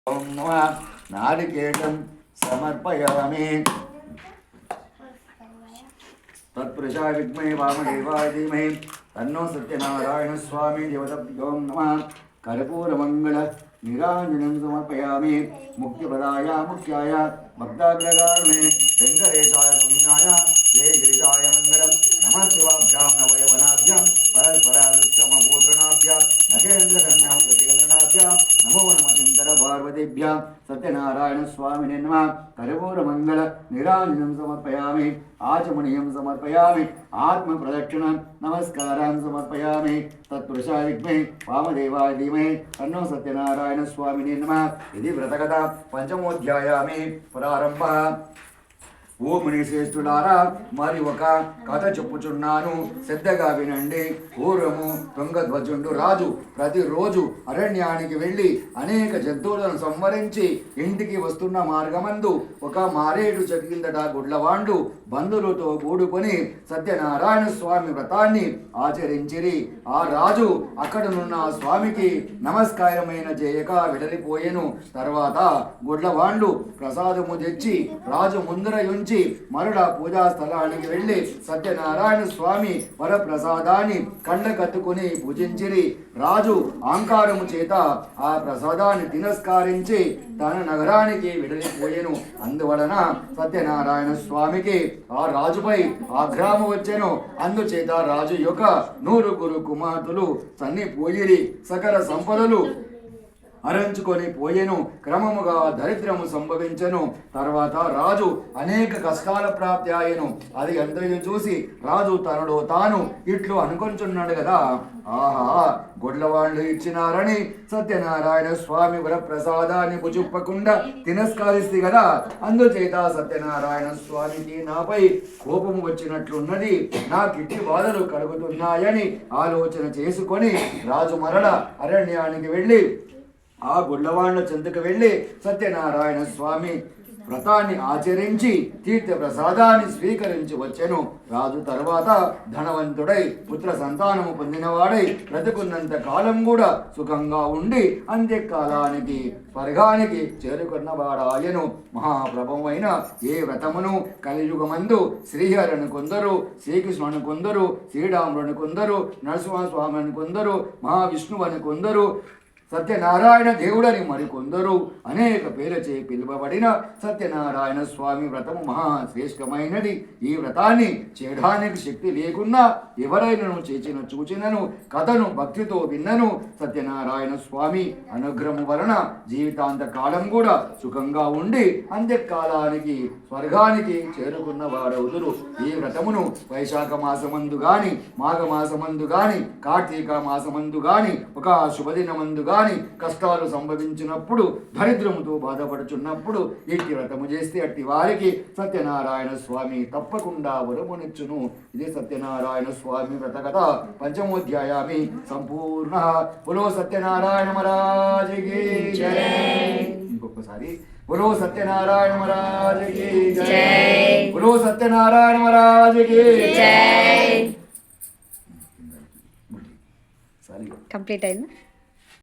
ఓం నమః నారికేళం సమర్పయామి. తత్పురుషాయ విద్మహే వామదేవాయ ధీమహి తన్నో సత్యనారాయణ స్వామి దేవతాభ్యో నమః. కర్పూరమంగళ నీరాంజనం సమర్పయామి. ముక్తిపదాయ ముఖ్యాయ భక్తాగ్రగారుణే వెంకటేశాయ పుణ్యాయ శ్రీగిరిజాయ మంగళం. నమః శివాభ్యాం నవయవనాభ్యాం పరస్పరాలుత్తమగోత్రణాభ్యాం నగేంద్రకన్యాం గజేంద్రనాభ్యాం నమో నమః శంకర పార్వతీభ్యాం. సత్యనారాయణ స్వామినే నమః. కర్పూరమంగళ నీరాంజనం సమర్పయామి. ఆచమనీయం సమర్పయామి. ఆత్మ ప్రదక్షిణం నమస్కారం సమర్పయామి. తత్పురుషాయ విద్మహే వామదేవాయ ధీమహి తన్నో సత్యనారాయణ స్వామినే నమః. ఇది వ్రతకథ పంచమోధ్యాయామి ప్రారంభ. ఓ మునిశ్రేష్ఠులారా, మరి ఒక కథ చెప్పుచున్నాను, శ్రద్ధగా వినండి. పూర్వము తుంగధ్వజుండు రాజు ప్రతిరోజు అరణ్యానికి వెళ్ళి అనేక జంతువులను సంవరించి ఇంటికి వస్తున్న మార్గమందు ఒక మారేడు చెట్టు కిందట గుడ్లవాండు బంధువులతో కూడుకొని సత్యనారాయణ స్వామి వ్రతాన్ని ఆచరించిరి. ఆ రాజు అక్కడనున్న స్వామికి నమస్కారమైన చేయక వెడలిపోయెను. తర్వాత గుడ్లవాండు ప్రసాదము తెచ్చి రాజు ముందర మరుడ పూజా స్థలానికి వెళ్ళి సత్యనారాయణ స్వామి వరప్రసాదాన్ని కండ్లకత్తుకుని పూజించిరి. రాజు అహంకారము చేత ఆ ప్రసాదాన్ని తిరస్కరించి తన నగరానికి వెడలిపోయెను. అందువలన సత్యనారాయణ స్వామికి ఆ రాజుపై ఆగ్రహము వచ్చెను. అందుచేత రాజు యొక్క 100 కుమార్తెలు సన్నిపోయిరి. సకల సంపదలు హరించుకొని పోయెను. క్రమముగా దరిద్రము సంభవించెను. తర్వాత రాజు అనేక కష్టాల ప్రాప్తి ఆయను. అది అందరూ చూసి రాజు తనలో తాను ఇట్లు అనుకొంచున్నాడు కదా, ఆహా, గొడ్లవాళ్ళు ఇచ్చినారని సత్యనారాయణ స్వామి వరప్రసాదాన్ని పుచుప్పకుండా తిరస్కరిస్తే కదా, అందుచేత సత్యనారాయణ స్వామికి నాపై కోపము వచ్చినట్లున్నది, నాకిట్టి బాధలు కలుగుతున్నాయని ఆలోచన చేసుకొని రాజు మరల అరణ్యానికి వెళ్ళి ఆ గుడ్లవాండ్ల చెంతకు వెళ్ళి సత్యనారాయణ స్వామి వ్రతాన్ని ఆచరించి తీర్థ ప్రసాదాన్ని స్వీకరించి వచ్చెను. రాజు తర్వాత ధనవంతుడై పుత్ర సంతానము పొందినవాడై బ్రతుకున్నంత కాలం కూడా సుఖంగా ఉండి అంత్యకాలానికి స్వర్గానికి చేరుకున్నవాడాయను. మహాప్రభువైన ఏ వ్రతమును కలియుగమందు శ్రీహరిని కొందరు, శ్రీకృష్ణుని కొందరు, శ్రీరాముని కొందరు, నరసింహస్వామిని కొందరు, మహావిష్ణువుని కొందరు, సత్యనారాయణ దేవుడని మరికొందరు అనేక పేరుచే పిలువబడిన సత్యనారాయణ స్వామి వ్రతము మహాశ్రేష్టమైనది. ఈ వ్రతాన్ని చేయడానికి శక్తి లేకున్నా ఎవరైనాను చేసిన చూచినను కథను భక్తితో విన్నను సత్యనారాయణ స్వామి అనుగ్రహము వలన జీవితాంత కాలం కూడా సుఖంగా ఉండి అంత్యకాలానికి స్వర్గానికి చేరుకున్న వాడవుదురు. ఈ వ్రతమును వైశాఖ మాసమందు గాని, మాఘమాసమందు గాని, కార్తీక మాసమందు గాని, ఒక శుభదినమందు గాని కష్టాలు సంభవించినప్పుడు, దరిద్రముతో బాధపడుచున్నప్పుడు ఇట్టి వ్రతము చేస్తే అట్టి వారికి సత్యనారాయణ స్వామి తప్పకుండా వరమునిచ్చును. ఇది సత్యనారాయణ స్వామి వ్రత కథ పంచమోధ్యాయామి సంపూర్ణ. బోలో సత్యనారాయణ మహారాజుకి జై. ఇంకొకసారి బోలో సత్యనారాయణ మహారాజుకి జై. బోలో సత్యనారాయణ మహారాజుకి జై. కంప్లీట్ అయింది.